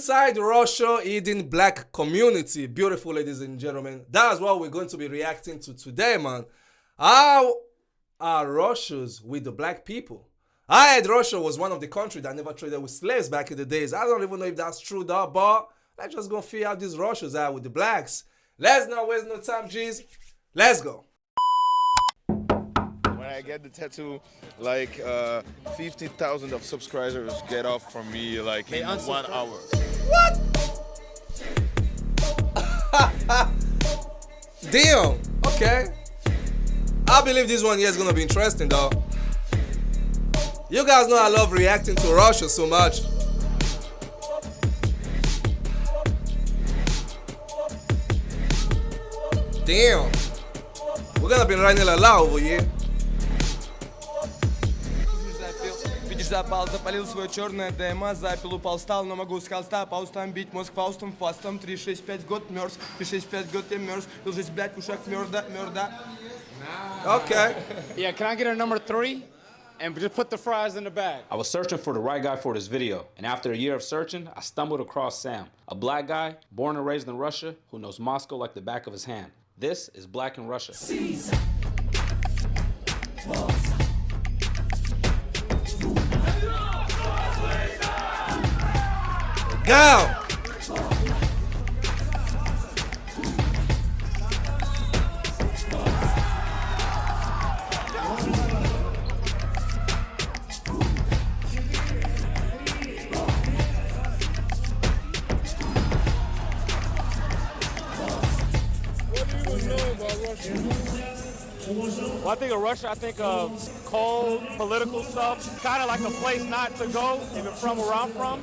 inside Russia hidden black community. Beautiful ladies and gentlemen. That's what we're going to be reacting to today, man. How are Russians with the black people? I heard Russia was one of the countries that never traded with slaves back in the days. I don't even know if that's true though, but let's just go figure out these Russians are with the blacks. Let's not waste no time, G's. Let's go. When I get the tattoo, like 50,000 of subscribers get off from me like in 1 hour. What? Damn. Okay. I believe this one here is gonna be interesting though. You guys know I love reacting to Russia so much. Damn. We're gonna be running a lot over here. Видишь, запал, запалил свое черное ДМА, запил, упал, встал, но могу с холста по устам бить мозг фаустом, фастом, 365 год мерз, 365 год я мерз, был жизнь, блядь, ушах мерда. Okay. Yeah, can I get a number 3? And just put the fries in the bag. I was searching for the right guy for this video, and after a year of searching, I stumbled across Sam, a black guy born and raised in Russia who knows Moscow like the back of his hand. This is Black in Russia. Go! When I think of Russia, I think of cold, political stuff. Kind of like a place not to go, even from where I'm from.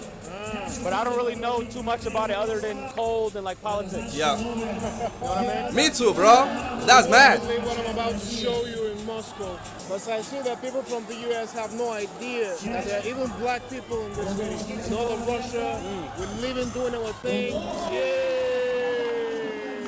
But I don't really know too much about it other than cold and like politics. Yeah. You know what I mean? Me too, bro. That's mad. What I'm about to show you in Moscow. But I see that people from the US have no idea that there are even black people in this city. In all of Russia, we're living, doing our thing.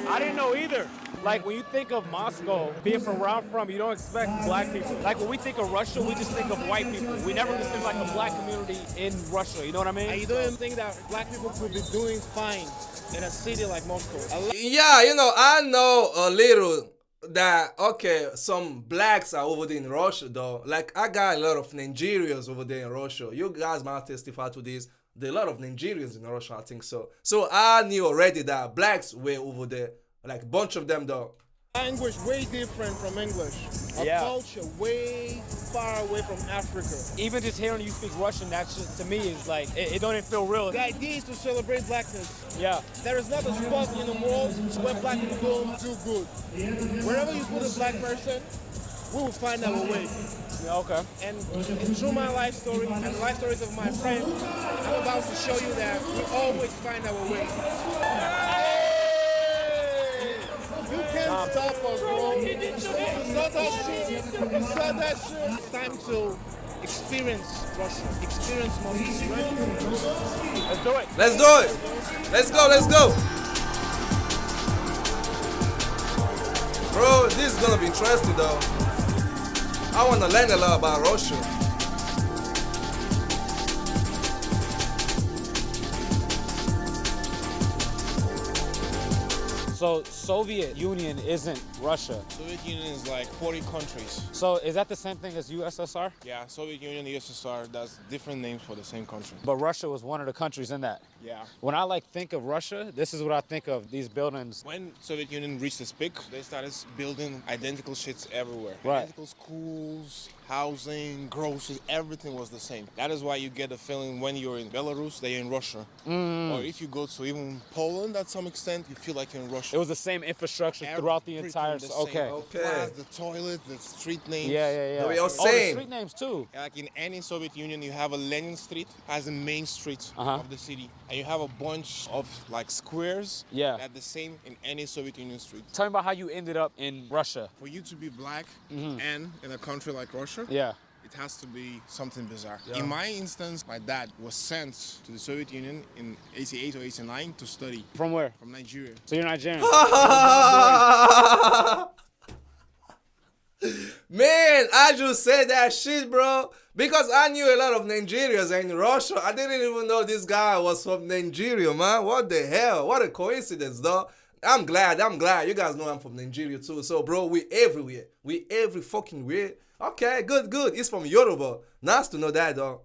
I didn't know either. Like when you think of Moscow, being from where I'm from, you don't expect black people. Like when we think of Russia, we just think of white people. We never consider like a black community in Russia, you know what I mean? And you don't even think that black people could be doing fine in a city like Moscow. Yeah, you know, I know a little that, okay, some blacks are over there in Russia though. Like, I got a lot of Nigerians over there in Russia. You guys might testify to this. There are a lot of Nigerians in Russia, I think so. So I knew already that blacks were over there. Like a bunch of them though. Language way different from English. A culture way far away from Africa. Even just hearing you speak Russian, that's just, to me, is like, it don't even feel real. The idea is to celebrate blackness. Yeah. There is not a spot in the world where black people don't do good. Wherever you put a black person, we will find our way. Yeah, okay. And through my life story and the life stories of my friends, I'm about to show you that we always find our way. You can't stop us, bro. You saw that shit. You saw that shit. It's time to experience Russia. Experience Moscow. Let's do it. Let's do it. Let's go, let's go. Bro, this is gonna be interesting though. I wanna learn a lot about Russia. So Soviet Union isn't Russia. Soviet Union is like 40 countries. So is that the same thing as USSR? Yeah, Soviet Union, USSR, that's different names for the same country. But Russia was one of the countries in that. Yeah. When I like think of Russia, this is what I think of, these buildings. When Soviet Union reached its peak, they started building identical shits everywhere. Right. Identical schools, housing, groceries, everything was the same. That is why you get the feeling when you're in Belarus, they're in Russia. Or if you go to even Poland at some extent, you feel like you're in Russia. It was the same infrastructure throughout the entire, the okay. Class, the toilet, the street names. Yeah. We all Oh, the same. street names too. Like in any Soviet Union, you have a Lenin Street as the main street of the city, and you have a bunch of like squares at the same in any Soviet Union street. Tell me about how you ended up in Russia. For you to be black and in a country like Russia, it has to be something bizarre. In my instance, my dad was sent to the Soviet Union in 88 or 89 to study. From where? From Nigeria. So you're Nigerian. Man, I just said that shit, bro. Because I knew a lot of Nigerians in Russia. I didn't even know this guy was from Nigeria, man. What the hell? What a coincidence, though. I'm glad. You guys know I'm from Nigeria, too. So, bro, we everywhere. We every fucking where. Okay, good. He's from Yoruba. Nice to know that, though.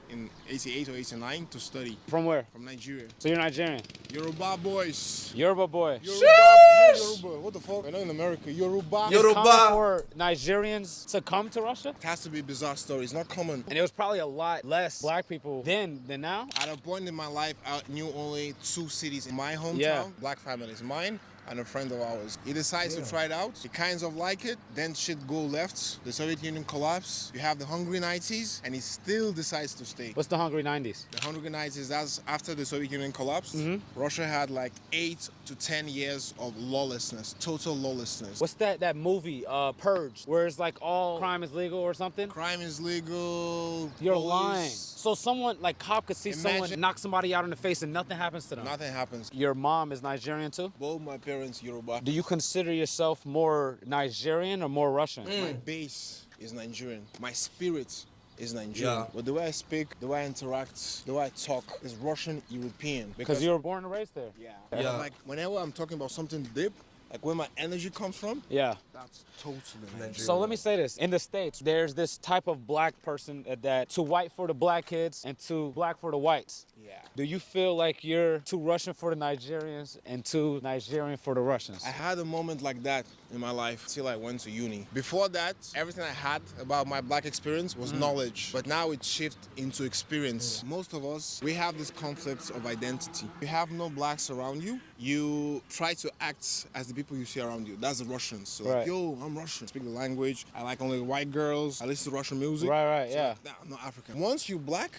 In 88 or 89 to study From where? from Nigeria. So you're Nigerian? Yoruba boys. Yoruba boy. Yoruba. What the fuck? We're not in America. Yoruba. It's common Yoruba. for Nigerians to come to Russia? It has to be a bizarre story. It's not common. And it was probably a lot less black people then than now. At a point in my life, I knew only 2 cities in my hometown. Yeah. Black families, mine and a friend of ours. He decides to try it out. He kinds of like it. Then shit go left. The Soviet Union collapsed. You have the hungry 90s, and he still decides to stay. What's the hungry 90s? The hungry 90s, that's after the Soviet Union collapsed. Russia had like 8 to 10 years of lawlessness, total lawlessness. What's that movie, Purge, where it's like all crime is legal or something? Crime is legal. You're police, lying. So someone, like cop could see someone Imagine- knock somebody out in the face and nothing happens to them. Nothing happens. Your mom is Nigerian too? Both my parents Yoruba. Do you consider yourself more Nigerian or more Russian? My base is Nigerian. My spirit is Nigerian. Yeah. But the way I speak, the way I interact, the way I talk is Russian European. Because you were born and raised there. Yeah. Like whenever I'm talking about something deep, like where my energy comes from, Yeah. that's totally Nigerian. So let me say this. In the States, there's this type of black person that too white for the black kids and too black for the whites. Yeah. Do you feel like you're too Russian for the Nigerians and too Nigerian for the Russians? I had a moment like that in my life till I went to uni. Before that, everything I had about my black experience was knowledge, but now it shifted into experience. Most of us, we have this conflict of identity. You have no blacks around you, you try to act as the people you see around you. That's the Russians. So Right. like, yo, I'm Russian, speak the language, I like only white girls, I listen to Russian music. Right, So yeah. like, nah, I'm not African. Once you're black,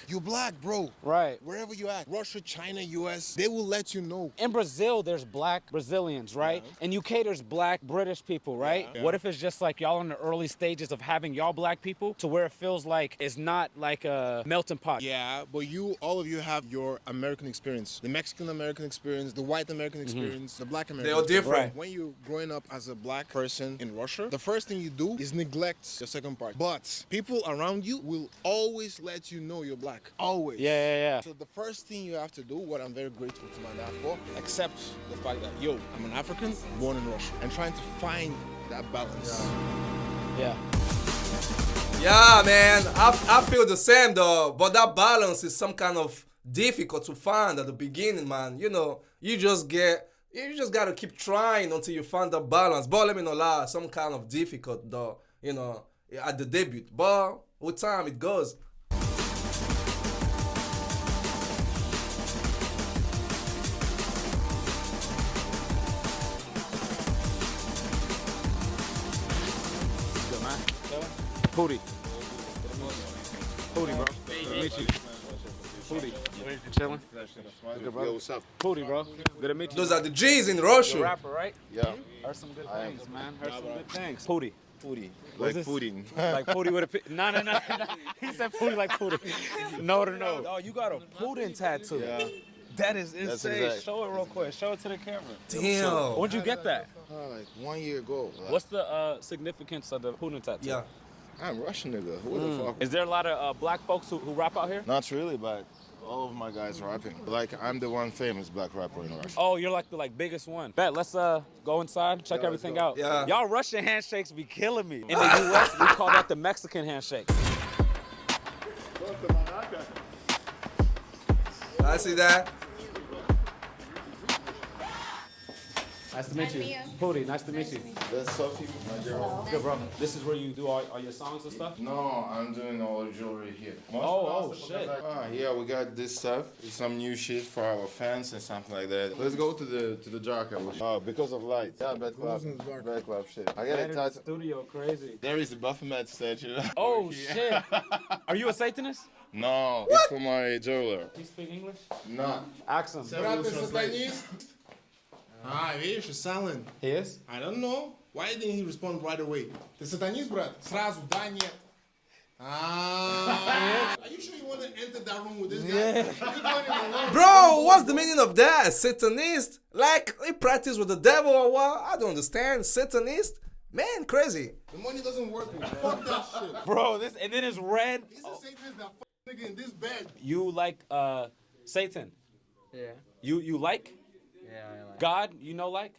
bro. Right. Wherever you at, Russia, China, US, they will let you know. In Brazil, there's black Brazilians, right? In UK, there's black British people, right? Yeah. What if it's just like y'all in the early stages of having y'all black people to where it feels like it's not like a melting pot? Yeah, but all of you have your American experience. The Mexican American experience, the white American experience, the black American all experience. different. Right. When you're growing up as a black person in Russia, the first thing you do is neglect the second part. But people around you will always let you know you're black. Always. Yeah. So the first thing you have to do, what I'm very grateful to my dad for, accept the fact that, yo, I'm an African born in Russia. And trying to find that balance. Yeah. Yeah, man. I feel the same, though. But that balance is some kind of difficult to find at the beginning, man. You know, you just gotta keep trying until you find that balance. But let me not lie, some kind of difficult, though, you know, at the debut. But with time, it goes. Good, man. Pooty. Pooty, bro. Good to meet you. Pooty. Chilling? Good, bro. Yo, what's up? Pooty, bro. Good to meet you. Those are the G's in You're a Russia. rapper, right? Yeah. Heard some good things, man. Heard some good things. Pooty. Foodie. Like Like Putin. Like Pooty with a P. No. He said Pooty like Pooty. No. Oh, you got a Putin tattoo. Yeah. That is insane. exact. Show it real quick. Show it to the camera. Damn. When'd you get that? Like 1 year ago. Like, What's the significance of the Putin tattoo? Yeah. I'm Russian nigga. Who the fuck? Is there a lot of black folks who rap out here? Not really, but all of my guys rapping. Like I'm the one famous black rapper in Russia. Oh, you're like the biggest one. Bet, let's go inside, check Yeah, everything let's out. Yeah. Y'all Russian handshakes be killing me. In the US, we call that the Mexican handshake. I see that. Nice to meet you. Pooty, nice to meet you. That's Sophie, my girl. Good, bro. This is where you do all your songs and stuff? No, I'm doing all the jewelry here. Oh, shit. Yeah, we got this stuff. It's some new shit for our fans and something like that. Let's go to the jacket. Oh, because of light. Yeah, bad clap. Bad clap shit. I got Man, it in the tight. studio, crazy. There is a Baphomet statue. Oh, shit. Are you a Satanist? No, it's for my jeweler. Do you speak English? No. Ask him. Брат, ты сатанист? Видишь, silent. He is? I don't know. Why didn't he respond right away? Ты сатанист, брат? Сразу, да, нет. Are you sure you want to enter that room with this guy? You're going in alone. Bro, what's the meaning of that? Satanist? Like, he practice with the devil or what? I don't understand. Satanist? Man, crazy. The money doesn't work. Fuck that shit. Bro, this and then it's red. He's the same as that nigga in this bed. You like Satan? Yeah, You like yeah, I like. God? You know like?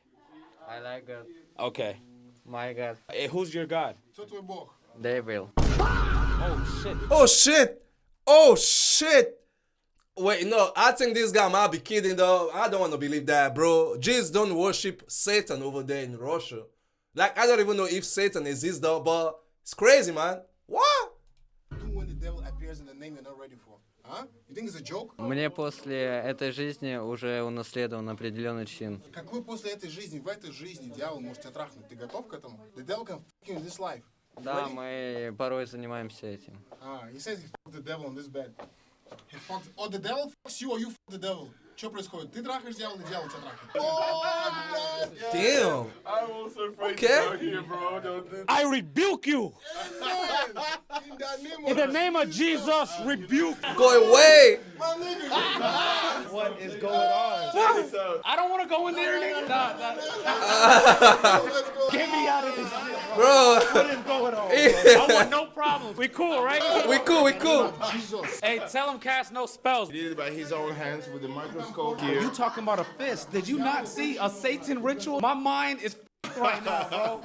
I like God. Okay. My God. Hey, who's your God? Що твій Бог? Devil. Oh shit. Oh shit! Oh shit! Wait, no, I think this guy might be kidding though. I don't want to believe that, bro. Jews don't worship Satan over there in Russia. Like, I don't even know if Satan exists though, but it's crazy, man. What? Do when the devil appears in the name you're not ready for. Huh? You think it's a joke? Мне после этой жизни уже унаследован определенный чин. Какой после этой жизни, в этой жизни дьявол может тебя трахнуть? Ты готов к этому? The devil can fuck you in this life. Да, мы порой занимаемся этим. He says he fucked the devil on this bed. He fucked... Oh, the devil fucks you or you fuck the devil? Что происходит? Ты трахаешь дьявола, или дьявол тебя трахает? Oh, Damn. I'm also afraid Okay. to go here, bro. I rebuke you in the name of Jesus. Rebuke. Go away. What is going on? I don't want to go in there, nigga. Get me out of this shit, Bro. What is going on? I want no problems. We cool, right? We cool. Hey, tell him cast no spells. He did it by his own hands with the microscope here. You talking about a fist? Did you not see a Satan ritual? My mind is right now, bro.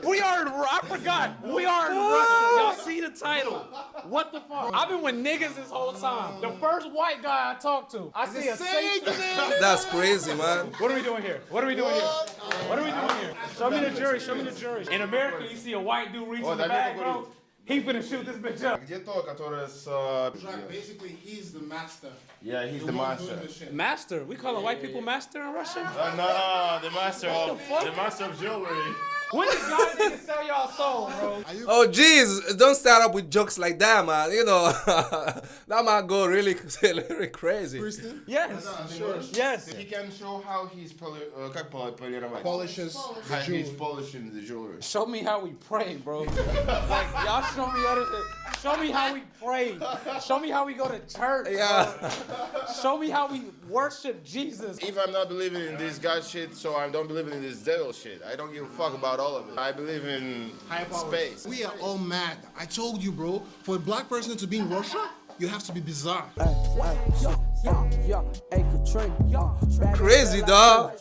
We are in. I forgot. We are in Russia. Y'all see the title? What the fuck? I've been with niggas this whole time. The first white guy I talked to, I see a Satan. That's crazy, man. What are we doing here? What are we doing here? What are we doing here? Show me the jury. Show me the jury. In America, you see a white dude reach in the bag, bro. He finna shoot this bitch up. Где то, которое с... Basically, he's the master. Yeah, he's The the one master. doing the shit. Master? We calling white people master in Russia? No, the master of fuck? the master of jewelry. When did God niggas sell y'all soul, bro? Oh, jeez, don't start up with jokes like that, man. You know, that might go really, really crazy. Yes. Yes. He can show how he's как полировать. Polishes How he's polishing the jewelry. Show me how we pray, bro. Like, y'all show me other shit. Show me how we pray. Show me how we go to church. Yeah. Show me how we worship Jesus. If I'm not believing in this God shit, so I don't believe in this devil shit. I don't give a fuck about all of it. I believe in space. We are all mad. I told you, bro. For a black person to be in Russia, you have to be bizarre. Crazy, dog.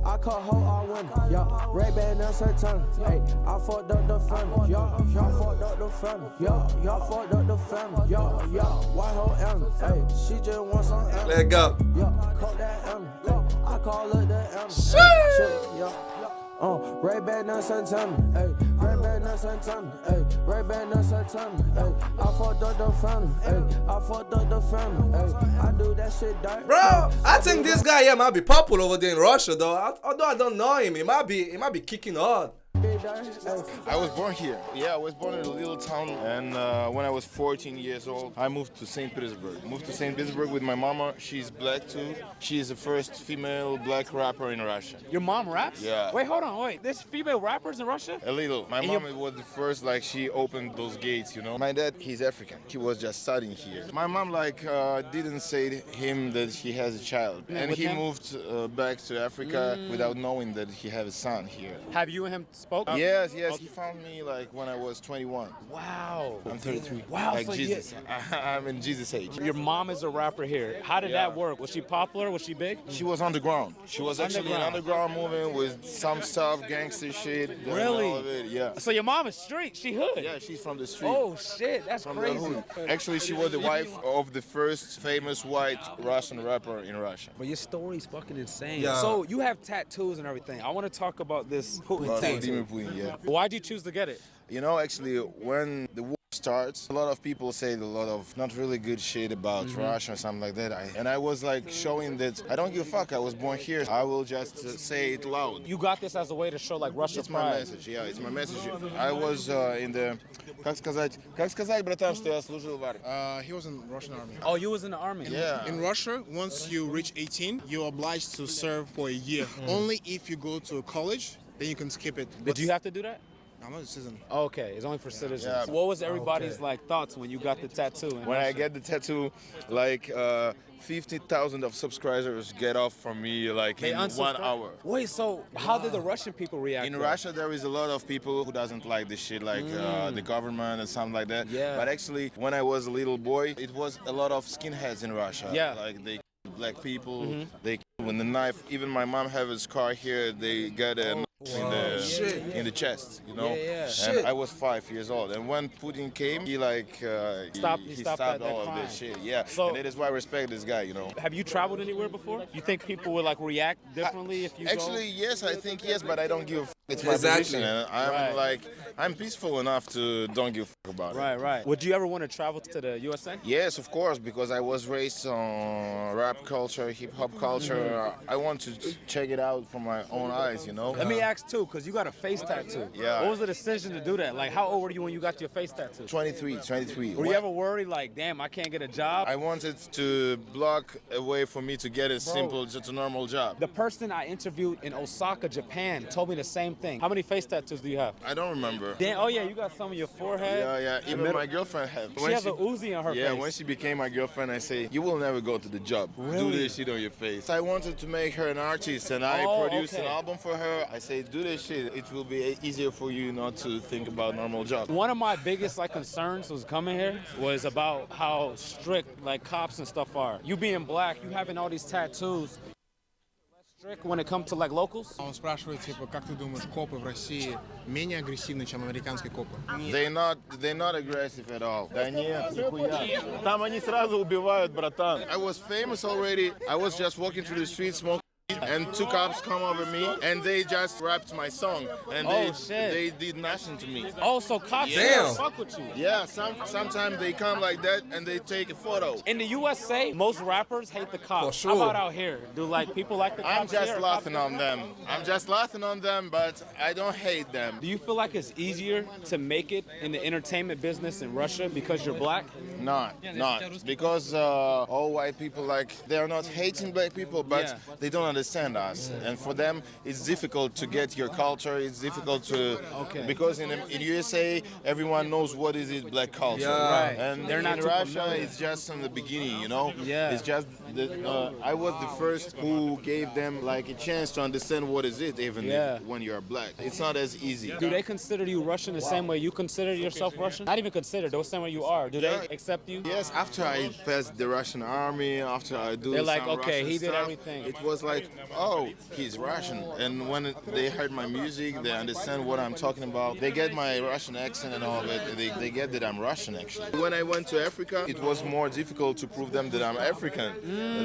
I caught hoe all winter, yeah. Ray-Ban and Santana, hey. I fucked up the family, yeah. Y'all fucked up the family, yeah. Y'all fucked up the family, yeah. White hoe animal, hey. She just wants some animal. Let go. Yeah, caught that animal, yeah. I call it the animal. Shit, yeah. Ray-Ban and Santana, hey. Ray-Ban and Santana, hey. Ray-Ban and Santana, hey. I fucked up the family, hey. I fucked up the family, hey. I do that shit dirty. Bro, I think this guy here might be popular over there in Russia, though. Although I don't know him, he might be kicking hard. I was born here. Yeah, I was born in a little town, and when I was 14 years old, I moved to St. Petersburg. Moved to St. Petersburg with my mama. She's black too. She is the first female black rapper in Russia. Your mom raps? Yeah. Wait, hold on, wait. There's female rappers in Russia? A little. My mom was the first, like, she opened those gates, you know. My dad, he's African. He was just studying here. My mom, like, didn't say to him that he has a child. And he moved back to Africa without knowing that he had a son here. Have you and him spoke? Yes. He found me, like, when I was 21. Wow. I'm 33. Wow, Like so Jesus. I'm in Jesus age. Your mom is a rapper here. How did that work? Was she popular? Was she big? She was underground. She was actually an underground movement with some stuff, gangster shit. doing Really? All of it. Yeah. So your mom is street. She hood. Yeah, she's from the street. Oh shit, that's From the crazy. hood. Actually, she was the wife of the first famous white Russian rapper in Russia. But your story's fucking insane. Yeah. So you have tattoos and everything. I want to talk about this Putin Vladimir tattoo. Putin, yeah. Why'd you choose to get it? You know, actually, when the war starts, a lot of people say a lot of not really good shit about Russia or something like that. And I was like showing that I don't give a fuck. I was born here. I will just say it loud. You got this as a way to show like Russia It's my pride. message, yeah, it's my message. I was in the, как сказать, братан, что я служил в армии? He was in the Russian army. Oh, you was in the army. Yeah. In Russia, once you reach 18, you're obliged to serve for a year. Only if you go to college, then you can skip it. Did you have to do that? I'm not a citizen. Okay, it's only for citizens. Yeah. What was everybody's like thoughts when you got the tattoo? When I get the tattoo, like 50,000 of subscribers get off from me like They in 1 unsubscribe? hour. Wait, so how did the Russian people react? In though? Russia, there is a lot of people who doesn't like this shit, like the government and something like that. Yeah. But actually, when I was a little boy, it was a lot of skinheads in Russia. Yeah. Like they kill black people, they kill with the knife. Even my mom have a scar here. They got a knife in the chest, you know. Yeah, yeah. And I was 5 years old. And when Putin came, he like Stopped he that stopped all crime. of this shit. Yeah. So- and that is why I respect this guy, you know. Have you traveled anywhere before? You think people would like react differently if you Actually, yes, I think yes, but I don't give a f. It's my Exactly. position, and I'm Right. like, I'm peaceful enough to don't give a f about it. Right. Would you ever want to travel to the USA? Yes, of course, because I was raised on rap culture, hip hop culture. I want to check it out from my own eyes, you know. Let me ask too, because you got a face tattoo. Yeah. What was the decision to do that? Like, how old were you when you got your face tattoo? 23. Were you ever worried, like, damn, I can't get a job? I wanted to block a way for me to get a simple, just a normal job. The person I interviewed in Osaka, Japan, told me the same thing. How many face tattoos do you have? I don't remember. Damn, oh yeah, you got some on your forehead. Yeah. the Even middle- my girlfriend had. She has a Uzi on her Yeah, face. when she became my girlfriend, I say, you will never go to the job. Do Really? this shit on your face. I wanted to make her an artist, and I Oh, produced okay. an album for her. I say, do this shit. It will be easier for you not to think about normal job. One of my biggest like concerns was coming here was about how strict like cops and stuff are. You being black, you having all these tattoos. Less strict when it comes to like locals. Он спрашивает, типа, как ты думаешь, копы в России менее агрессивны, чем американские копы? They're not aggressive at all. Да нет, нихуя. Там они сразу убивают, братан. I was famous already. I was just walking through the street smoking. And 2 cops come over me and they just rapped my song and they did nothing to me. Oh, so cops Damn. don't fuck with you. Yeah, sometimes they come like that and they take a photo. In the USA, most rappers hate the cops. For sure. How about out here? Do like people like the I'm cops just here? laughing on them. But I don't hate them. Do you feel like it's easier to make it in the entertainment business in Russia because you're black? Not. Because all white people, like, they are not hating black people, but they don't understand us. And for them, it's difficult to get your culture. It's difficult to... Because in USA, everyone knows what is it, black culture. Yeah. Right. And They're not in too Russia, familiar. it's just in the beginning, you know? Yeah. It's just... I was the first who gave them, like, a chance to understand what is it, even when you're black. It's not as easy. Do they consider you Russian the same way you consider yourself Russian? Not even consider, the same way you are. Do they accept you? Yes, after I passed the Russian army, after I do They're like, some okay, Russian he did stuff, everything. It was like, oh, he's Russian. And when they heard my music, they understand what I'm talking about. They get my Russian accent and all of it. They get that I'm Russian, actually. When I went to Africa, it was more difficult to prove them that I'm African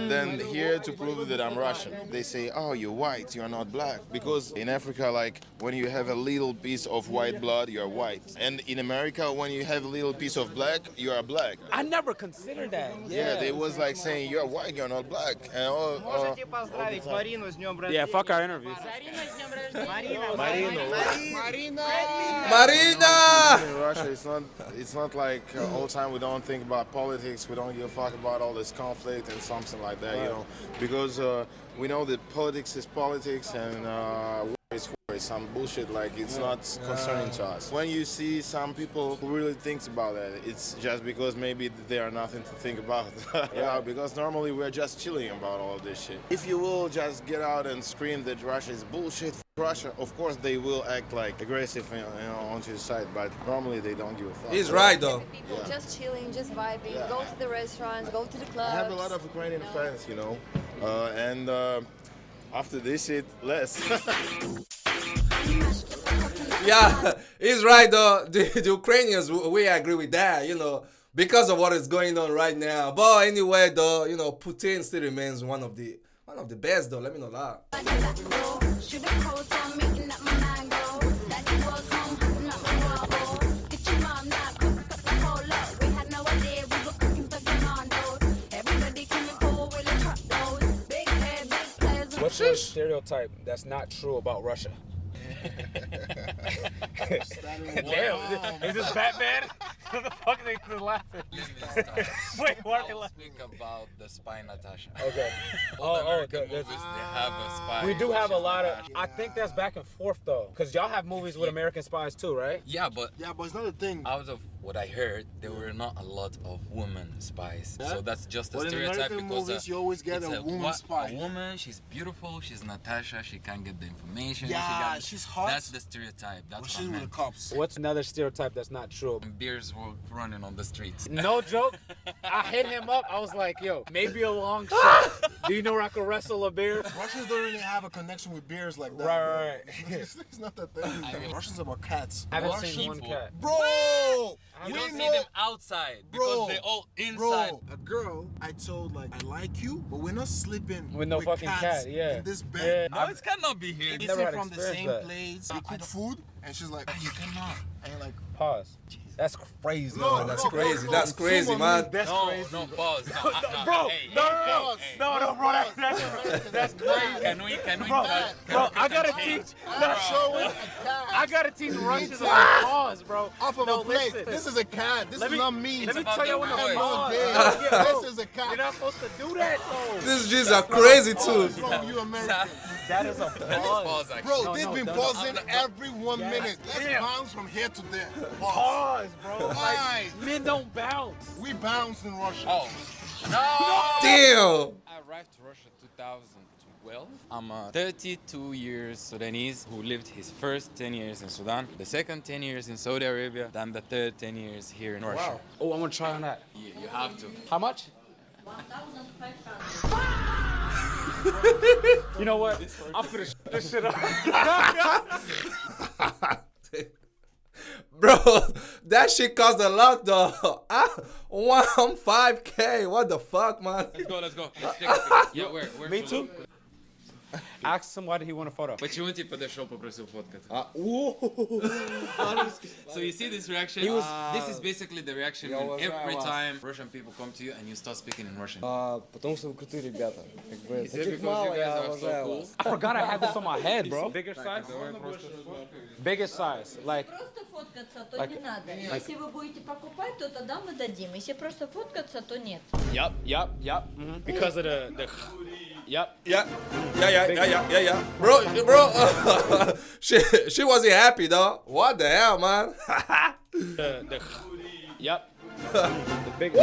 than here to prove that I'm Russian. They say, oh, you're white, you're not black. Because in Africa, like, when you have a little piece of white blood, you're white. And in America, when you have a little piece of black, you are black. I never considered that. Yeah, they was like saying, you're white, you're not black. And Yeah, fuck our interviews. Marina! in Russia, it's not like all the time we don't think about politics, we don't give a fuck about all this conflict and something like that, you know, because we know that politics is politics and war is war. It's some bullshit, like it's not concerning to us. When you see some people who really thinks about that, it's just because maybe there are nothing to think about. Yeah, because normally we're just chilling about all of this shit. If you will just get out and scream that Russia is bullshit, Russia, of course, they will act like aggressive, you know, onto the side, but normally they don't give a fuck. He's right though. People just chilling, just vibing, go to the restaurants, go to the clubs. I have a lot of Ukrainian fans, you know, and after this shit, less. Yeah, he's right though. The Ukrainians, we agree with that, you know, because of what is going on right now. But anyway, though, you know, Putin still remains one of the best though. Let me not lie. What's your stereotype that's not true about Russia? Damn, is this Batman? What the fuck are they just laughing? Wait, why are they laughing? Speak about the spy Natasha. Okay. All Oh, American okay. movies, they have a spy. We do have a which is lot of. Natasha. I think that's back and forth though, because y'all have movies with American spies too, right? Yeah, but it's not a thing. out of what I heard, there were not a lot of women spies. Yeah? So that's just a But in stereotype American because movies, you always get it's a woman spy. A woman, she's beautiful, she's Natasha, she can't get the information. Yeah, she's hot. That's the stereotype. That's But what she's I with the meant. cops. What's another stereotype that's not true? Beers were running on the streets. No joke. I hit him up. I was like, yo, maybe a long shot. Do you know where I can wrestle a bear? Russians don't really have a connection with bears like that. Right. It's not that thing. Russians are about cats. I haven't Russian seen one people. cat. Bro! You we don't see know- them outside because Bro, they're all inside. Bro, a girl I told like I like you, but we're not sleeping With no fucking cats cat, yeah. in this bed. No, it cannot be here. Eating never had from the experienced same that. plates. We cook food, and she's like, You cannot. and like, Pause. That's crazy. No, That's no, crazy. no, That's no, crazy, someone man. made- That's No, crazy. no, pause. No, Bro, hey, no, hey, no, hey, no, bro, that's crazy. Can we Bro, bro, I gotta teach. I gotta teach Russians about pause, bro. off of No, a plate. listen. This is a cat. This Let is me- not me. Let me about tell you the when the voice. pause. This is a cat. You're not supposed to do that, though. These G's are crazy too. What's wrong with you Americans? That is a pause. Pause, actually. Bro, No, they've no, been no, pausing every 1 minute. Let's Damn. bounce from here to there. Pause. Pause, bro. Why? Like, men don't bounce. We bounce in Russia. Oh. No! Damn. I arrived to Russia 2012. I'm a 32 years Sudanese who lived his first 10 years in Sudan, the second 10 years in Saudi Arabia, then the third 10 years here in Russia. Oh, I'm gonna try on that. You have to. How much? You know what? I'm finna this shit up. Bro, that shit cost a lot though. 5K. What the fuck, man? Let's go. Let's take a picture. Yeah, where Me should too. we- Ask him why did he want a photo. Почему ты подошел, попросил фоткать? So you see this reaction? This is basically the reaction when every time Russian people come to you and you start speaking in Russian. Потому что вы крутые ребята. Как бы, Is it because you guys are so cool? I forgot I had this on my head, bro. Bigger size? Biggest size. Like, Просто фоткаться, то не надо. Если вы будете покупать, то тогда мы дадим. Если просто фоткаться, то нет. yup. Because of the yup. Yeah. Bro, she wasn't happy though. What the hell, man? Yup. The big.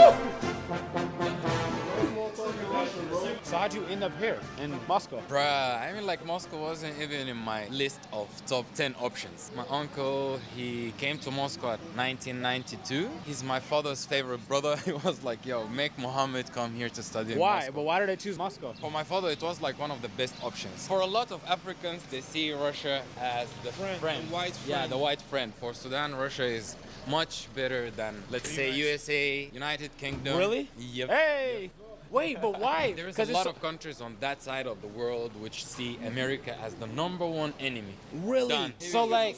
So how'd you end up here in Moscow? Bruh, I mean like Moscow wasn't even in my list of top 10 options. My uncle, he came to Moscow at 1992. He's my father's favorite brother. He was like, yo, make Mohammed come here to study in Why? Moscow. But why did they choose Moscow? For my father, it was like one of the best options. For a lot of Africans, they see Russia as the friend. The white Yeah, friend. the white friend. For Sudan, Russia is much better than, let's say, USA, United Kingdom. Really? Yep. Hey! Wait, but why? There is a lot of countries on that side of the world which see America as the #1 enemy. Really? Done. So like,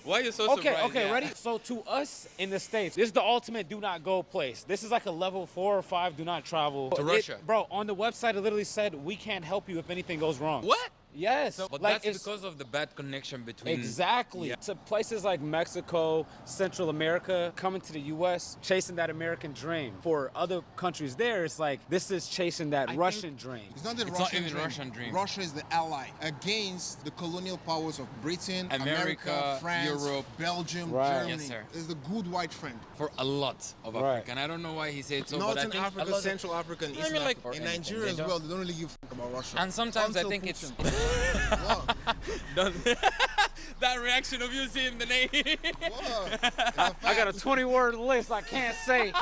Why are you so okay, surprised? okay, Yeah. ready? So to us in the States, this is the ultimate do not go place. This is like a level 4 or 5 do not travel. To Russia. Bro, on the website it literally said we can't help you if anything goes wrong. What? Yes. But like that's because of the bad connection between... Exactly. Yeah. To places like Mexico, Central America, coming to the U.S., chasing that American dream. For other countries there, it's like, this is chasing that Russian dream. It's not the It's not Russian even dream. Russian dream. Russia is the ally against the colonial powers of Britain, America, France, Europe. Belgium, Right. Germany. Yes, sir. It's the good white friend. For a lot of Right. Africa. And I don't know why he said so, but I Northern think a Africa, lot of- Central Africa, and I Eastern mean, like, Africa. or In anything. Nigeria They as don't- well, they don't really give a fuck about Russia. And sometimes I Until think Putin. it's... What? That reaction of you seeing the name. What? I got a 20-word list I can't say.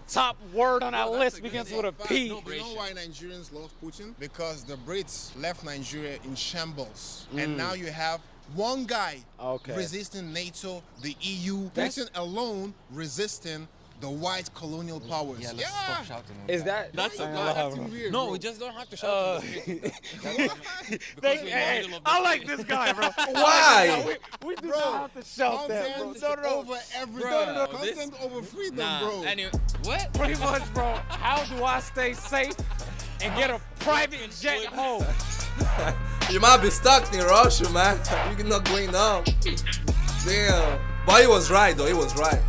Top word on that list begins with a P. No, but you know why Nigerians love Putin? Because the Brits left Nigeria in shambles. And now you have one guy Okay. resisting NATO, the EU, Putin alone resisting the white colonial powers. Yeah, let's stop shouting. Is that... That's Why a you bad acting weird, No, bro? we just don't have to shout in the street. Thank we're you. in the Hey, middle of the I like street. this guy, bro. Why? We do Bro, not have to shout that, bro. Content over everything. Bro, Content over freedom, Nah, bro. anyway, what? Pretty much, bro. How do I stay safe and get a private jet home? You might be stuck in Russia, man. You're not going down. Damn. But he was right, though. He was right.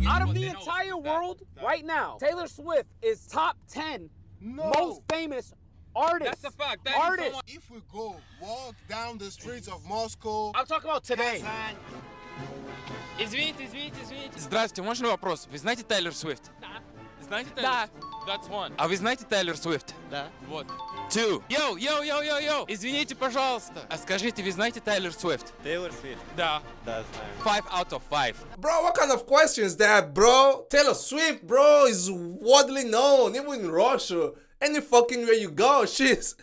Out of the entire world, right now, Taylor Swift is top 10 most famous artists. That's a fact. Artists. If we go walk down the streets of Moscow, I'm talking about today. Извините. Здравствуйте, можно вопрос? Вы знаете Тейлор Свифт? Да. Знаете Тейлор? That's one. А вы знаете Тейлор Свифт? Да. Вот. Two. Йоу. Извините, пожалуйста. А скажите, вы знаете Тейлор Свифт? Тейлор Свифт. Да. Да, знаю. 5 out of 5. Bro, what kind of question is that, bro? Taylor Swift, bro, is widely known, even in Russia. Any fucking way you go, she's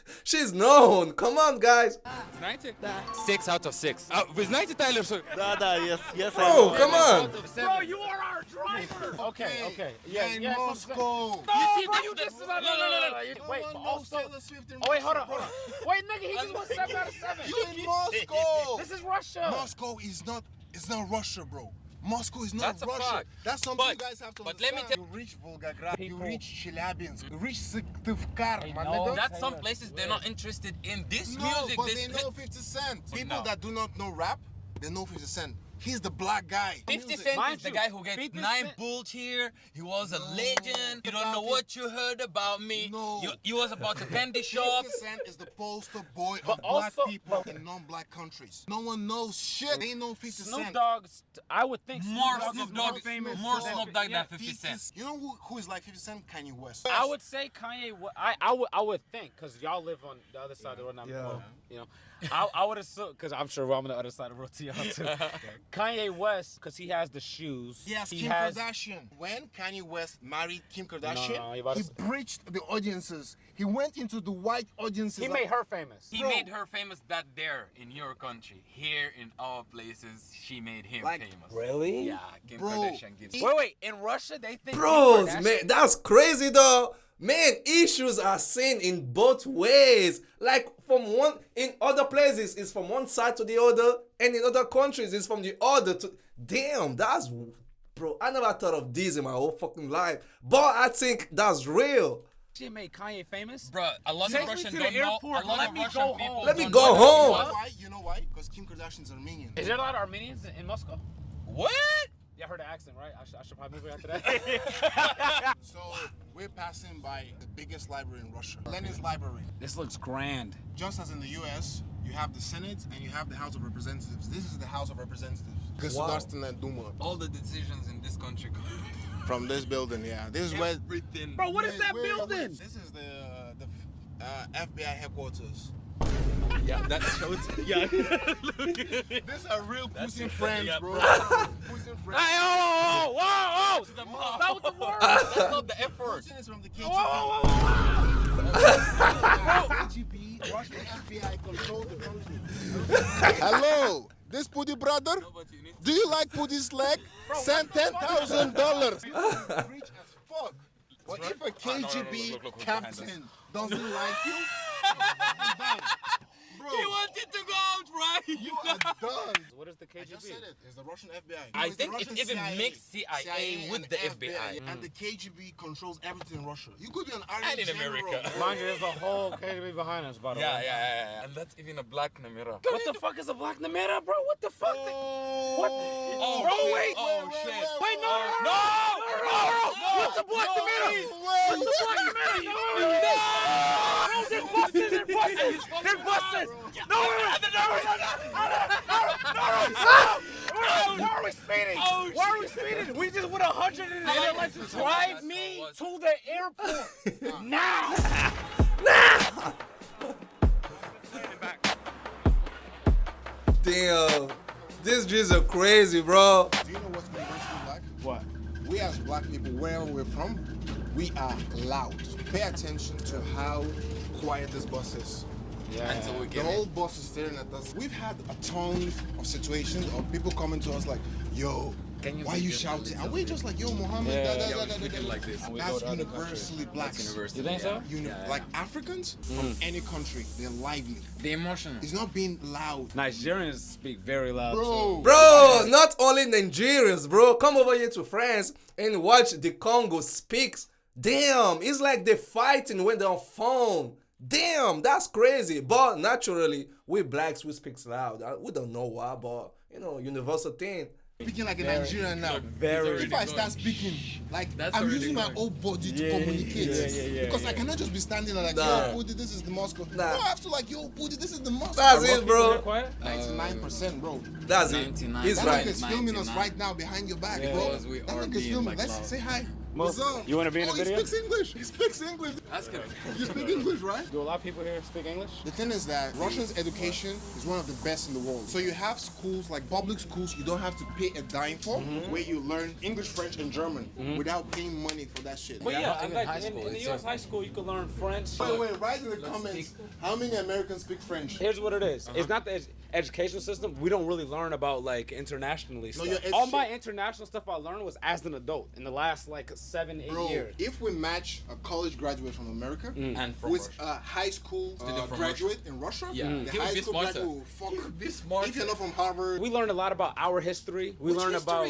known. Come on, guys. Знаете? Да. 6 out of 6. А вы знаете Тейлор Свифт? Да, yes, I Bro, know. come on. Bro, you are our driver. Okay. in Moscow. No, bro, you just no. Wait, but also. Oh wait, hold on. Wait, nigga, he just won 7 out of 7. In Moscow. This is Russia. Moscow is not. It's not Russia, bro. Moscow is not That's a Russia. fact. That's something But- you guys have to but let me understand. You reach Volgograd, you People- reach Chelyabinsk, you reach Syktyvkar, my know. nigga. That's some places they're not interested in this No, music. but this they know 50 Cent. People no. that do not know rap, they know 50 Cent. He's the black guy. 50 Music. Cent Mind is the you, guy who gets 50 9 Cent- bulls here. He was a legend. You don't know About what you heard about me. No. You was about a candy shop. 50 Cent is the poster boy But of black also- people in non-black countries. No one knows shit. They know 50 Snoop Cent. Dogg, I would think More Snoop Snoop Dogg Dogg, is more famous. more than- Snoop Dogg yeah. than 50 Cent. You know who is like 50 Cent? Kanye West. I would say Kanye. I would think because y'all live on the other side of the road. Yeah. Well, you know, I would assume because I'm sure I'm on the other side of the road to y'all too. Kanye West because he has the shoes. Yes, he Kim has. Kardashian. When Kanye West married Kim Kardashian, No, you about to he say- breached the audiences. He went into the white audiences. He made her famous. He Bro. made her famous that there in your country. Here in our places, she made him Like, famous. Really? Yeah, Kim Bro. Kardashian gives. Wait. In Russia, they think. Bros, Kim Kardashian- man, that's crazy though. Man, issues are seen in both ways. Like from one in other places, it's from one side to the other, and in other countries, it's from the other to. Damn, that's bro. I never thought of this in my whole fucking life, but I think that's real. She made Kanye famous. Bro, a lot Take of me Russians to the don't know. airport, A lot let of me Russian go people home. Let me don't go know that home. You he know was- why? You know why? Because Kim Kardashian's Armenian. Is there a lot of Armenians in Moscow? What? Yeah, I heard the accent, right? I should probably move after that. So we're passing by the biggest library in Russia, Lenin's Library. This looks grand. Just as in the U.S., you have the Senate and you have the House of Representatives. This is the House of Representatives. Государственная Дума. All the decisions in this country go From this building, yeah. This is where. everything. Bro, what is that where- building? This is the FBI headquarters. Yeah, that shows. Yeah. These are real pussy friends, yeah, bro. bro. Pussy friends. Hey, whoa! Stop with the word. That's not the F word. Putin is from the Whoa! KGB, Russian FBI control the country. Hello, this Pudi brother? Do you like Pudi's leg? Send $10,000. Rich as fuck. But if a KGB look captain doesn't like you, bro, He wanted to go out, right? you are done. What is the I just KGB? said it. It's the Russian FBI. I It's the think it's Russian even mixed CIA with and the FBI. And the KGB controls everything in Russia. You could be an And army in general. America. Mind you, there's a whole KGB behind us, by the Yeah, way. yeah. And that's even a black Namira. What the fuck is a black Namera, bro? What the fuck? What? Oh, Bro, shit. wait. Oh, shit. Wait, no! What's a black Namera? What's a black Namera? No! They're busted! They're busted! They're busted! No! Why are we speeding? Why are we speeding? We just went 100 and they're like, drive me to the airport now! Damn, these G's are crazy, bro. Do you know what's going on black? What? We as black people, wherever we're from, we are loud. Pay attention to how quiet this bus is. Until we The get whole bus is staring at us. We've had a ton of situations of people coming to us like, yo, why you shouting? And we're just like, yo, Mohammed, Yeah, da, da, yeah, da, we're da, da, speaking da. like this. And We that's go to other universally blacks. University. You think so? Like Africans from any country, they're lively. The emotion. It's not being loud. Nigerians speak very loud Bro. Bro, not only Nigerians, bro. Come over here to France and watch the Congo speaks. Damn, it's like they're fighting when they're on phone. Damn, that's crazy. But naturally, we blacks, we speak loud. We don't know why, but, you know, universal thing. Speaking like a Nigerian now. Very. If I start speaking, like That's I'm already using my going. whole body to communicate. Because I cannot just be standing there like, yo, Budi, this is the Moscow. No, I have to like, yo, Budi, this is the Moscow. That's it, bro. 99%, bro. That's it. 99. He's That right. nigga's filming us right now behind your back, bro. Because we That are nigga's being filming. like Let's loud. say hi. Mo, What's up? you wanna be in the video? He speaks English. He speaks English. Ask him. You speak English, right? Do a lot of people here speak English? The thing is that Russia's education is one of the best in the world. So you have schools, like public schools, you don't have to pay a dime for, where you learn English, French, and German without paying money for that shit. But Yeah, yeah, not even like high in school, the it's U.S. high school, you can learn French. Wait, write in the comments how many Americans speak French. Here's what it is. It's not the educational system. We don't really learn about like internationally No, stuff. your All my international stuff I learned was as an adult in the last like 7-8 Bro, years. if we match a college graduate from America And from with Russia. a high school from graduate in Russia, Yeah. the He would high be school smarter. graduate will fuck. Be smart. If you're not from Harvard, We learned a lot about our history. We learned about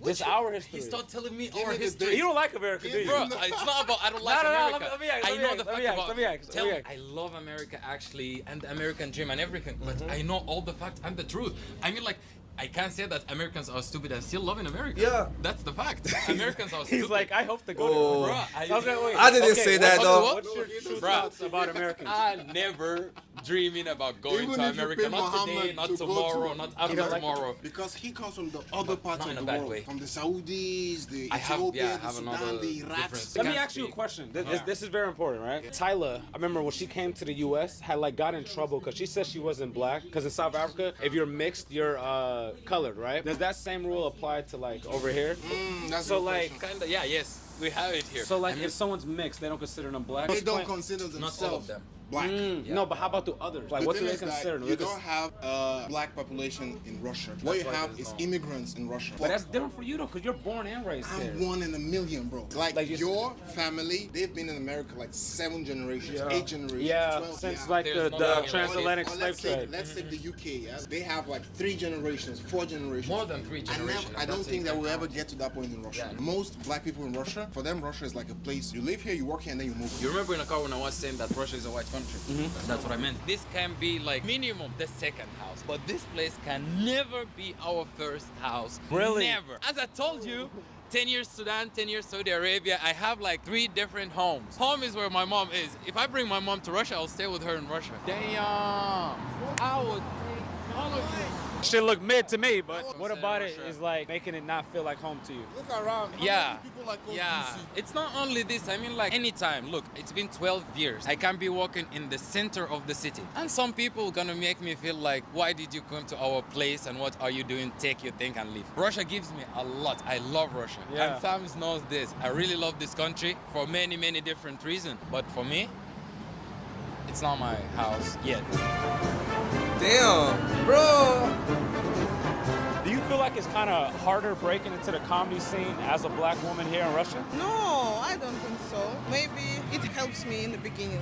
this our history. He's not telling me Give our me the history. You don't like America, do you? Bro, it's not about I don't like No, America. let me ask, I let me know ask, the let fact me ask, about. let me ask, Tell let me me, ask. I love America actually, and the American dream and everything. But I know all the facts and the truth. I mean, like. I can't say that Americans are stupid and still love in America. Yeah. That's the fact. Americans are stupid. He's like, I hope to go Oh. to Bro, Okay, wait. I didn't Okay, say that, what's- though. What's your true Bro. thoughts about Americans? I never dreaming about going Even to if you America. pay Not today, Muhammad not to go tomorrow, to- not You after don't like tomorrow. because he comes from the other parts Not of in the a bad world, way. from the Saudis, the I have- Ethiopia, yeah, I the have Sudan, another the Iraqs. difference. Let me Can't ask you a speak. question. This is very important, right? Tyler, I remember when she came to the U.S., had like got in trouble because she said she wasn't black. Because in South Africa, if you're mixed, you're colored, right? Does that same rule apply to like over here? That's So the like, question. Kinda, yeah, yes. We have it here. so like, I mean, if someone's mixed, they don't consider them black. They don't Explain- consider not all of themselves them. black. No, but how about the others? Like, The what do thing they is that consider? you don't have a black population in Russia. What you why have there's is no- immigrants in Russia. But that's different for you though, because you're born and raised there. I'm 1 in a million, bro. Like Like you- your family, they've been in America like 7 generations, 8 generations, Yeah, 12. since yeah. like There's the no- transatlantic Or slave trade. let's take the UK. Yeah? They have like 3 generations, 4 generations. More than 3 generations. I don't That's think it. that we'll ever get to that point in Russia. Yeah. Most black people in Russia, for them, Russia is like a place. You live here, you work here, and then you move. You remember in the car when I was saying that Russia is a white country? That's what I meant. This can be like minimum the second house, but this place can never be our first house. Really? Never. As I told you, 10 years Sudan, 10 years Saudi Arabia, I have like 3 different homes. Home is where my mom is. If I bring my mom to Russia, I'll stay with her in Russia. Damn. I would take all of you. Shit look mid to me, but what saying, about it sure. is like making it not feel like home to you? Look around. How Yeah, many people like us do you yeah. see? It's not only this. I mean, like anytime. Look, it's been 12 years. I can be walking in the center of the city, and some people gonna make me feel like, why did you come to our place and what are you doing? Take your thing and leave. Russia gives me a lot. I love Russia, Yeah. and Sams knows this. I really love this country for many, many different reasons. But for me, it's not my house yet. Damn, bro. Do you feel like it's kind of harder breaking into the comedy scene as a black woman here in Russia? No, I don't think so. Maybe it helps me in the beginning.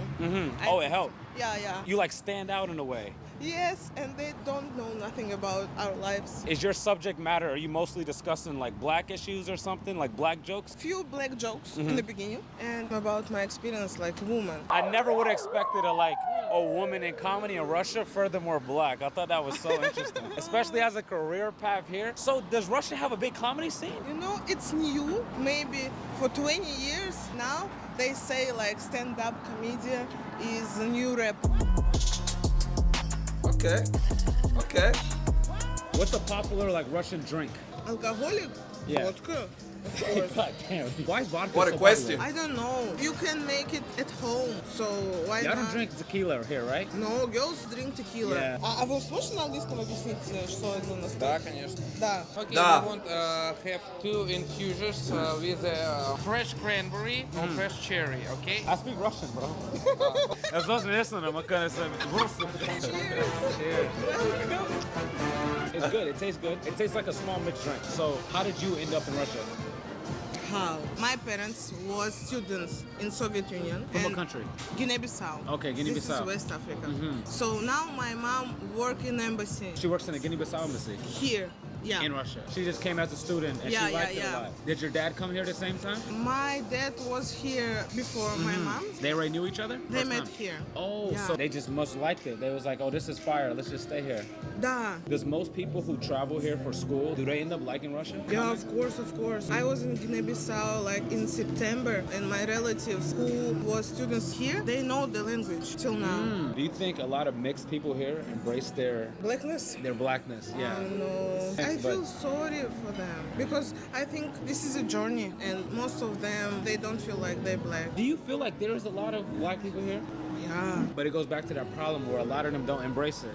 Oh, it helped. Yeah. You like stand out in a way. Yes, and they don't know nothing about our lives. Is your subject matter, are you mostly discussing like black issues or something, like black jokes? Few black jokes in the beginning and about my experience like woman. I never would have expected a woman in comedy in Russia, furthermore black. I thought that was so interesting, especially as a career path here. So does Russia have a big comedy scene? You know, it's new. Maybe for 20 years now, they say like stand-up comedian is a new rap. Okay. What's a popular like Russian drink? Alcoholic? Yeah. Vodka. Of course. God damn. Why is vodka What a so question. I don't know. You can make it at home, so why Y'all not? don't drink tequila here, right? No, girls drink tequila. Yeah. А вы сможете на английском объяснить, что это на Да, конечно. Да. Okay, Da. we want have 2 infusions with fresh cranberry or fresh cherry, okay? I speak Russian, bro. As long as I'm gonna say Cheers. It's good. It tastes good. It tastes like a small mixed drink. So, how did you end up in Russia? How? My parents was students in Soviet Union. From what and country? Guinea-Bissau. Okay, This Guinea-Bissau. is West Africa. So now my mom work in embassy She works in the Guinea-Bissau embassy. here. Yeah. in Russia. She just came as a student and Yeah, she liked yeah, it a yeah. lot. Did your dad come here at the same time? My dad was here before my mom. They already knew each other? They First met time? here. Oh, Yeah. so they just must liked it. They was like, oh, this is fire. Let's just stay here. Da. Does most people who travel here for school, do they end up liking Russia? Yeah, of course, of course. I was in Guinea-Bissau like in September, and my relatives who was students here, they know the language till now. Do you think a lot of mixed people here embrace their Blackness? blackness? Yeah. No. I But- feel sorry for them because I think this is a journey, and most of them they don't feel like they're black. Do you feel like there's a lot of black people here? Yeah. But it goes back to that problem where a lot of them don't embrace it.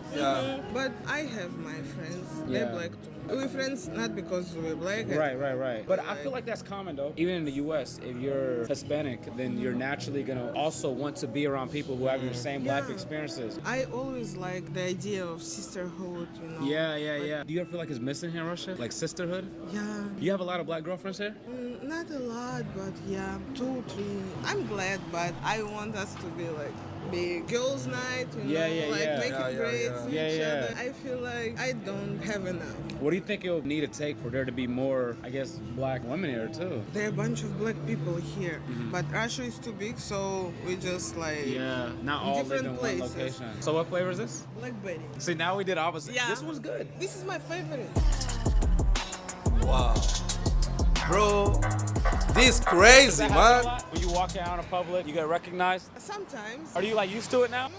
But I have my friends. Yeah. They're black too. We're friends not because we're black. Right. But I feel like that's common though. Even in the US, if you're Hispanic, then you're naturally gonna also want to be around people who have your same life Yeah. experiences. I always like the idea of sisterhood, you know. Yeah. Do you ever feel like it's missing here in Russia? Like sisterhood? Yeah. You have a lot of black girlfriends here? Not a lot, but yeah, 2, 3. I'm glad, but I want us to be like big girls' night, you know, like make it great to each other. I feel like I don't have enough. What do you think it'll need to take for there to be more, I guess, black women here too? There are a bunch of black people here, but Russia is too big, so we just like Not all live different in places. one location. So what flavor is this? Blackberry. See, now we did opposite. Yeah. This one's good. This is my favorite. Wow. Bro, this crazy, Does that happen a man. lot? When you walk out in public, you get recognized. Sometimes. Are you like used to it now?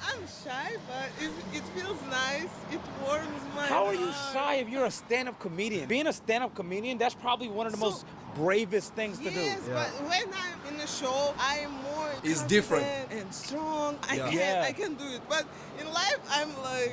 I'm shy, but it feels nice. It warms my How are you heart. shy if you're a stand-up comedian? Being a stand-up comedian, that's probably one of the most bravest things to do. Yes, but when I'm in a show, I'm more It's confident different. and strong. Yeah. I can do it. But in life, I'm like,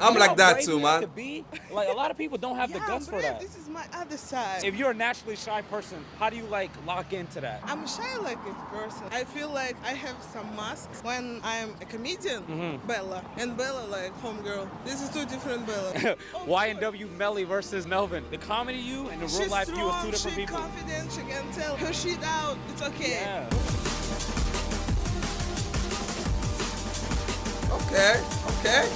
I'm You like know that how brave too, you have man. to be? Like a lot of people don't have the guts for that. This is my other side. If you're a naturally shy person, how do you like lock into that? I'm shy like a person. I feel like I have some masks when I'm a comedian, Bella, and Bella like homegirl. This is two different Bella. YNW Melly versus Melvin. The comedy you and the real She's life you is strong, two different she's people. confident, she can tell her shit out. It's okay. Yeah. Okay.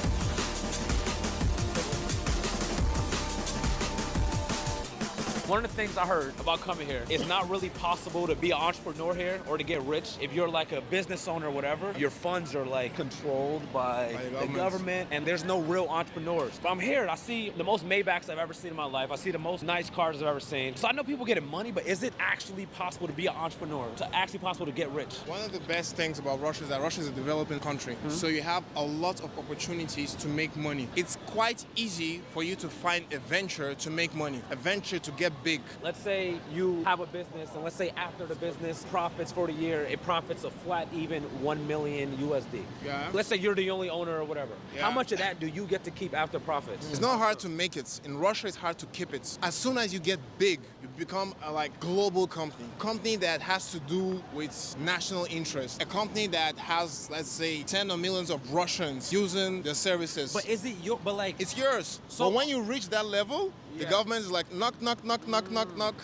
One of the things I heard about coming here, it's not really possible to be an entrepreneur here or to get rich. If you're like a business owner or whatever, your funds are like controlled by the government and there's no real entrepreneurs. But I'm here and I see the most Maybachs I've ever seen in my life. I see the most nice cars I've ever seen. So I know people getting money, but is it actually possible to be an entrepreneur? To actually possible to get rich? One of the best things about Russia is that Russia is a developing country. So you have a lot of opportunities to make money. It's quite easy for you to find a venture to make money, a venture to get big. Let's say you have a business, and let's say after the business profits for the year, it profits a flat even 1 million USD. Yeah. Let's say you're the only owner or whatever. Yeah. How much of that do you get to keep after profits? It's not hard to make it. In Russia, it's hard to keep it. As soon as you get big, you become a like global company that has to do with national interest, a company that has, let's say, 10 or millions of Russians using their services. But is it your? But like, It's yours. So when you reach that level, the government is like, knock.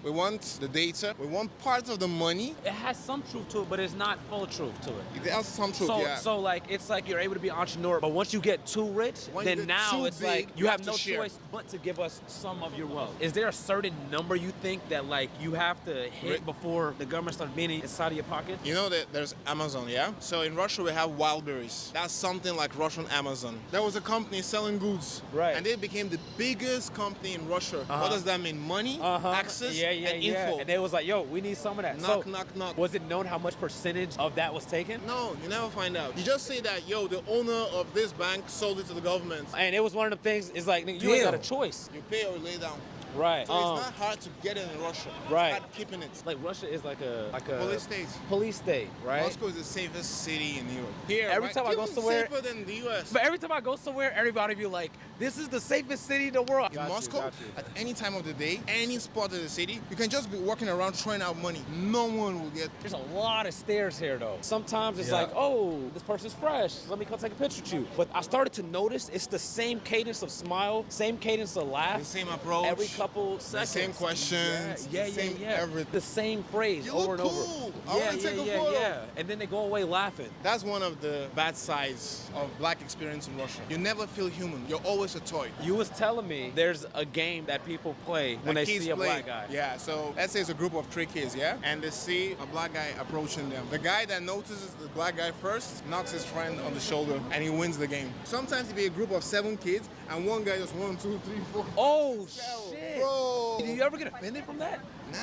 We want the data. We want part of the money. it has some truth to it, but it's not full truth to it. It has some truth, So, yeah. so like it's like you're able to be an entrepreneur, but once you get too rich, When you then get now too it's big, like you you have have to no share. choice but to give us some of your wealth. Is there a certain number you think that like you have to hit before the government starts being inside of your pocket? You know that there's Amazon, yeah? So in Russia, we have Wildberries. That's something like Russian Amazon. There was a company selling goods. Right. And they became the biggest company in Russia. What does that mean? Money, access, and info. And they was like, yo, we need some of that. Knock. Was it known how much percentage of that was taken? No, you never find out. You just say that, yo, the owner of this bank sold it to the government. And it was one of the things, it's like, nigga, you ain't got a choice. You pay or you lay down. Right. So it's not hard to get it in Russia. Right. It's hard keeping it. Like Russia is like a Police state. Police state, right? Moscow is the safest city in Europe. Here, Every right? time I go Even somewhere- safer than the US. But every time I go somewhere, everybody be like, this is the safest city in the world. In Moscow, at any time of the day, any spot of the city, you can just be walking around throwing out money. No one will get. There's a lot of stairs here though. Sometimes it's Yeah. like, oh, this person's fresh. Let me come take a picture with you. But I started to notice it's the same cadence of smile, same cadence of laugh. The same approach. Every couple couple seconds. same questions, Yeah, the same everything. The same phrase You over look and cool. over. I wanna take a photo. Yeah. And then they go away laughing. That's one of the bad sides of black experience in Russia. You never feel human. You're always a toy. You was telling me there's a game that people play when they kids see a play. black guy. Yeah, so let's say it's a group of 3 kids, yeah? And they see a black guy approaching them. The guy that notices the black guy first knocks his friend on the shoulder and he wins the game. Sometimes it be a group of 7 kids and one guy just 1, 2, 3, 4. Oh, shit. Bro. Do you ever get offended from that? Nah.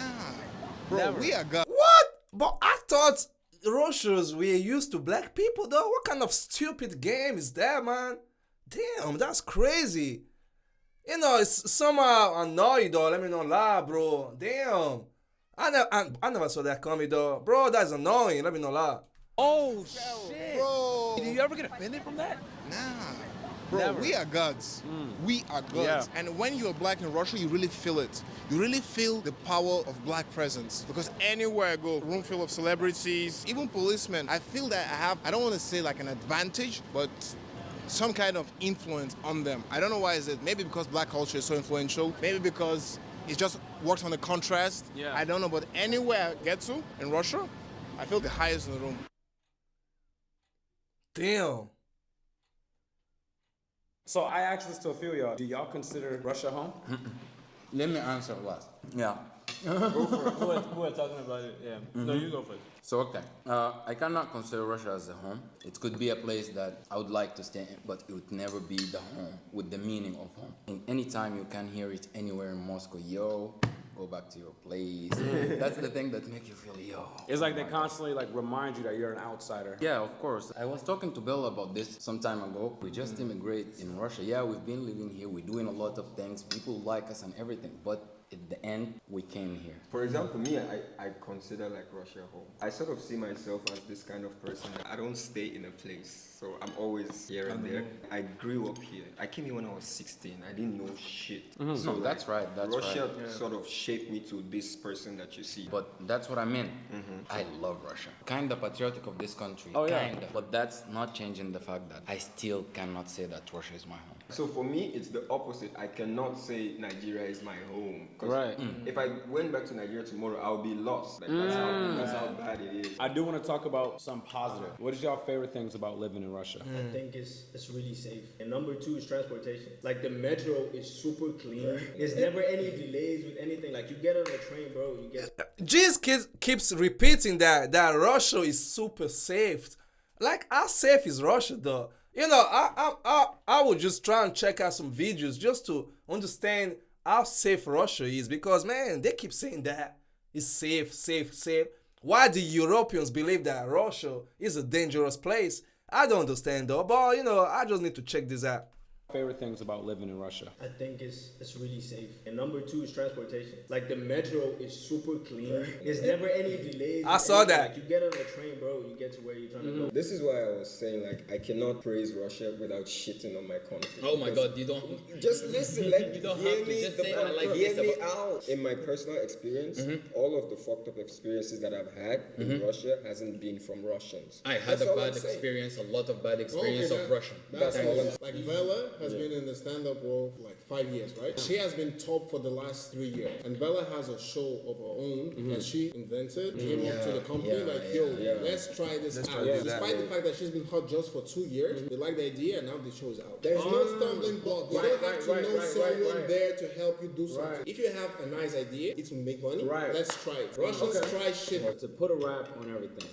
Bro, Never. we are God. What? But I thought Russians were used to black people though. What kind of stupid game is that, man? Damn, that's crazy. You know, it's somehow annoying though. Let me not lie, bro. Damn. I never saw that coming though. Bro, that's annoying. Let me not lie. Oh, shit. Bro. Do you ever get offended from that? Nah. Bro, Never. we are gods. We are gods. Yeah. And when you're black in Russia, you really feel it. You really feel the power of black presence. Because anywhere I go, room full of celebrities, even policemen, I feel that I don't want to say like an advantage, but some kind of influence on them. I don't know why is it. Maybe because black culture is so influential. Maybe because it just works on the contrast. Yeah. I don't know, but anywhere I get to in Russia, I feel the highest in the room. Damn. So I asked this to a few of y'all. Do y'all consider Russia home? Let me answer last. Yeah. Who are talking about it? Yeah. No, you go first. So, okay. I cannot consider Russia as a home. It could be a place that I would like to stay in, but it would never be the home with the meaning of home. And anytime you can hear it anywhere in Moscow, yo, go back to your place. That's the thing that makes you feel, yo. It's like they constantly like remind you that you're an outsider. Yeah, of course. I was talking to Bill about this some time ago. We just immigrated in Russia. Yeah, we've been living here. We're doing a lot of things. People like us and everything. But at the end, we came here. For example, me, I consider like Russia home. I sort of see myself as this kind of person. I don't stay in a place. So I'm always here and there. I grew up here. I came here when I was 16. I didn't know shit. So no, that's right. That's Russia right. sort of shaped me to this person that you see. But that's what I mean. I love Russia. Kind of patriotic of this country. Oh, yeah. Kinda. But that's not changing the fact that I still cannot say that Russia is my home. So for me, it's the opposite. I cannot say Nigeria is my home. 'Cause Right. if I went back to Nigeria tomorrow, I'll be lost. Like, that's how bad it is. I do want to talk about some positive. What is y'all favorite things about living in Russia? I think it's really safe. And number 2 is transportation. Like the metro is super clean. There's never any delays with anything. Like you get on a train, bro, you get. Jesus keeps repeating that Russia is super safe. Like, how safe is Russia though? You know, I would just try and check out some videos just to understand how safe Russia is, because man, they keep saying that it's safe. Why do Europeans believe that Russia is a dangerous place? I don't understand though, but you know, I just need to check this out. Favorite things about living in Russia? I think it's really safe. And number 2 is transportation. Like the metro is super clean. There's never any delays. I saw that. Like you get on a train, bro, you get to where you're trying to go. This is why I was saying, like, I cannot praise Russia without shitting on my country. Oh my God, you don't. Just listen, like, You don't hear have to me, just say it like hear this me about- out. In my personal experience, all of the fucked up experiences that I've had in Russia hasn't been from Russians. I had That's a all I'm bad saying. experience, a lot of bad experience of Russian. That's all I'm Like Bella has been in the stand-up world for like 5 years, right? She has been top for the last 3 years. And Bella has a show of her own that she invented, came up to the company, let's try this out. Despite the fact that she's been hot just for 2 years, they like the idea and now the show is out. There's no stumbling block. You don't have to know someone there to help you do something. If you have a nice idea, it will make money, let's try it. Russians try shit. To put a wrap on everything,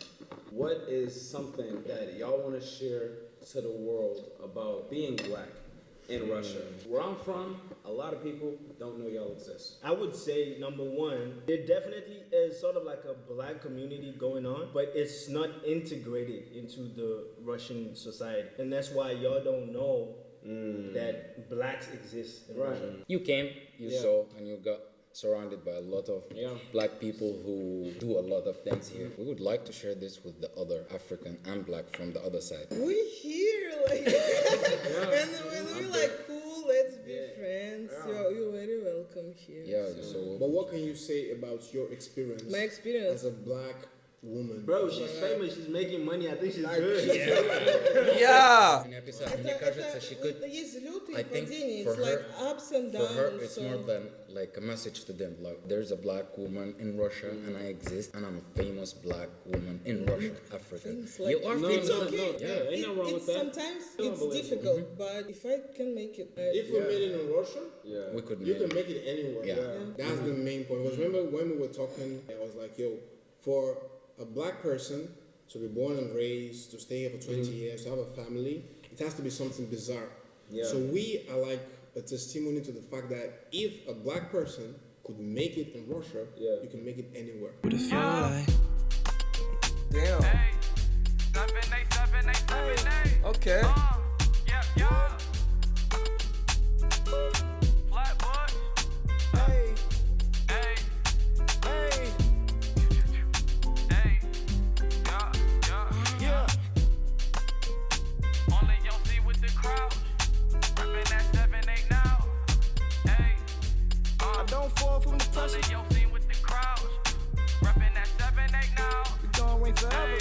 what is something that y'all want to share to the world about being black in Russia? Where I'm from, a lot of people don't know y'all exist. I would say number 1, there definitely is sort of like a black community going on, but it's not integrated into the Russian society. And that's why y'all don't know that blacks exist in Russia. You came, you saw, and you got surrounded by a lot of black people who do a lot of things here. We would like to share this with the other African and black from the other side. We here, like, and when we like, cool, let's be friends. You're very welcome here. Yeah, so. But what can you say about your experience? My experience as a black woman. Bro, she's famous. She's making money. I think she's good. Yeah, Да. Мне кажется, she could. Есть лютые I think падения. for It's like her, ups and for her, downs. it's more than like a message to them. Like, there's a black woman in Russia, and I exist, and I'm a famous black woman in Russia, Africa. You are famous. It's okay. Yeah, ain't nothing wrong with that. Sometimes it's difficult, but if I can make it, If we made it in Russia, We could. you can make it anywhere. Yeah. That's the main point. Because remember when we were talking, I was like, yo, for a black person to be born and raised, to stay here for 20 years, to have a family, it has to be something bizarre. Yeah. So we are like a testimony to the fact that if a black person could make it in Russia, you can make it anywhere. Damn. Okay. I don't fall from the pressure. We gon' wait forever.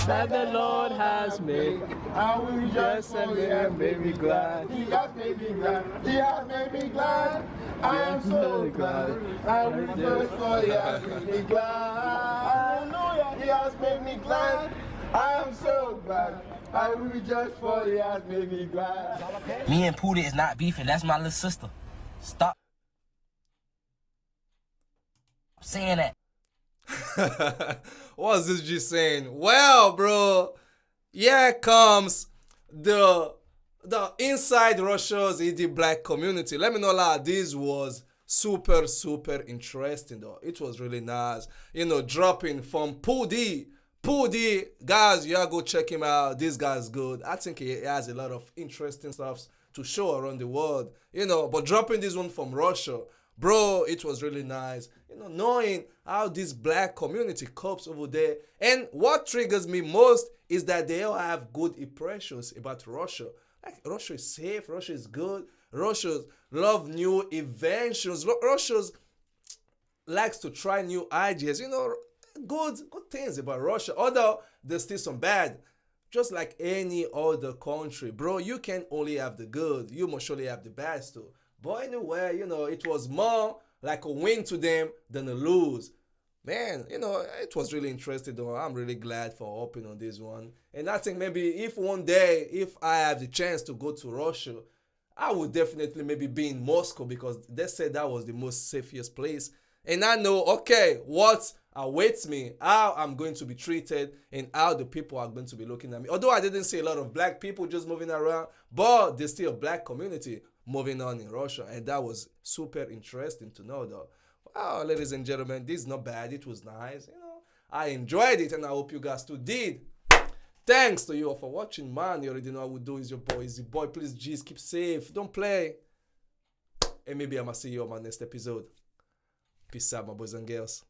That the Lord has made, I will rejoice and made me glad. He has made me glad. He has made me glad. I am so glad. I will rejoice for He has made me glad. Hallelujah. He has made me glad. I am so glad. I will rejoice for He has made me glad. Me and Pootie is not beefing. That's my little sister. Stop saying that. What's this G saying? Well, bro, here comes the inside Russia's ED black community. Let me know that this was super interesting though. It was really nice. You know, dropping from Pudi, guys, you gotta go check him out. This guy's good. I think he has a lot of interesting stuff to show around the world. You know, but dropping this one from Russia, bro, it was really nice. You know, knowing how this black community copes over there. And what triggers me most is that they all have good impressions about Russia. Like, Russia is safe, Russia is good, Russians love new inventions, Russians likes to try new ideas, you know, good things about Russia. Although there's still some bad. Just like any other country, bro, you can only have the good. You must surely have the bad too. But anyway, you know, it was more like a win to them than a lose. Man, you know, it was really interesting though. I'm really glad for hopping on this one. And I think maybe if one day, if I have the chance to go to Russia, I would definitely maybe be in Moscow because they said that was the most safest place. And I know, okay, what awaits me, how I'm going to be treated, and how the people are going to be looking at me. Although I didn't see a lot of black people just moving around, but there's still a black community moving on in Russia, and that was super interesting to know though. Wow, ladies and gentlemen, this is not bad. It was nice. You know, I enjoyed it, and I hope you guys too did. Thanks to you all for watching, man. You already know how we do. Is your boy. Please, G's, keep safe. Don't play. And maybe I'm gonna see you on my next episode. Peace out, my boys and girls.